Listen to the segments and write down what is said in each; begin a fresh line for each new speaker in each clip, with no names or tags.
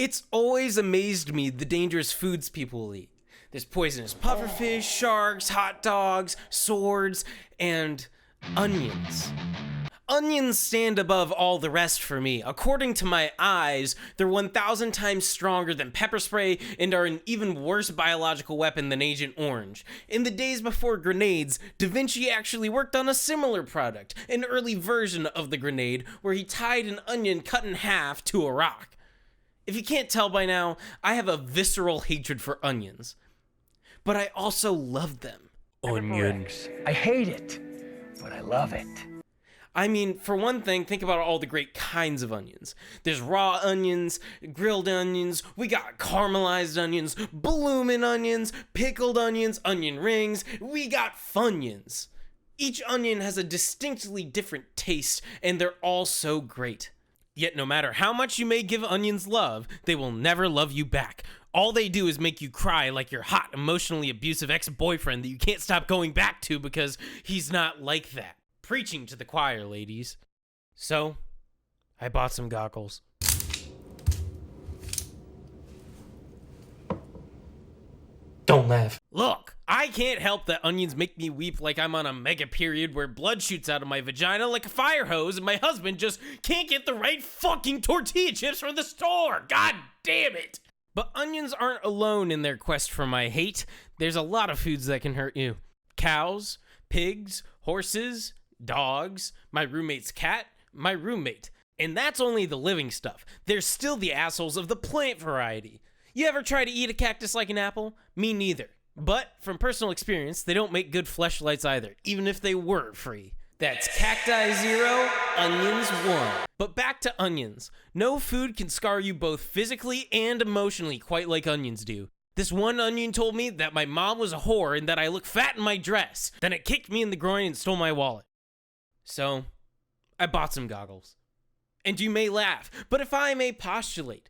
It's always amazed me the dangerous foods people will eat. There's poisonous pufferfish, sharks, hot dogs, swords, and onions. Onions stand above all the rest for me. According to my eyes, they're 1,000 times stronger than pepper spray and are an even worse biological weapon than Agent Orange. In the days before grenades, Da Vinci actually worked on a similar product, an early version of the grenade where he tied an onion cut in half to a rock. If you can't tell by now, I have a visceral hatred for onions. But I also love them.
Onions. I hate it, but I love it.
I mean, for one thing, think about all the great kinds of onions. There's raw onions, grilled onions, we got caramelized onions, bloomin' onions, pickled onions, onion rings, we got Funyuns. Each onion has a distinctly different taste, and they're all so great. Yet no matter how much you may give onions love, they will never love you back. All they do is make you cry like your hot, emotionally abusive ex-boyfriend that you can't stop going back to because he's not like that. Preaching to the choir, ladies. So, I bought some goggles. Don't laugh. Look, I can't help that onions make me weep like I'm on a mega period where blood shoots out of my vagina like a fire hose and my husband just can't get the right fucking tortilla chips from the store. God damn it. But onions aren't alone in their quest for my hate. There's a lot of foods that can hurt you. Cows, pigs, horses, dogs, my roommate's cat, my roommate. And that's only the living stuff. There's still the assholes of the plant variety. You ever try to eat a cactus like an apple? Me neither. But from personal experience, they don't make good fleshlights either, even if they were free. That's cacti 0, onions 1. But back to onions. No food can scar you both physically and emotionally quite like onions do. This one onion told me that my mom was a whore and that I look fat in my dress. Then it kicked me in the groin and stole my wallet. So, I bought some goggles. And you may laugh, but if I may postulate,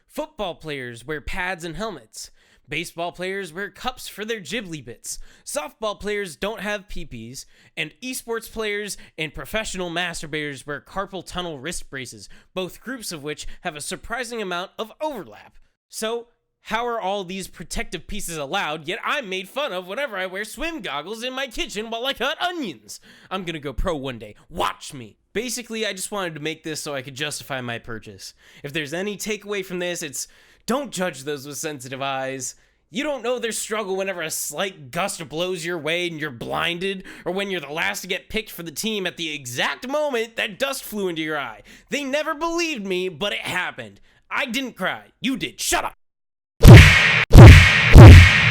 football players wear pads and helmets. Baseball players wear cups for their ghibli bits. Softball players don't have peepees. And esports players and professional masturbators wear carpal tunnel wrist braces, both groups of which have a surprising amount of overlap. So, how are all these protective pieces allowed, yet I'm made fun of whenever I wear swim goggles in my kitchen while I cut onions? I'm gonna go pro one day. Watch me. Basically, I just wanted to make this so I could justify my purchase. If there's any takeaway from this, it's don't judge those with sensitive eyes. You don't know their struggle whenever a slight gust blows your way and you're blinded, or when you're the last to get picked for the team at the exact moment that dust flew into your eye. They never believed me, but it happened. I didn't cry. You did. Shut up.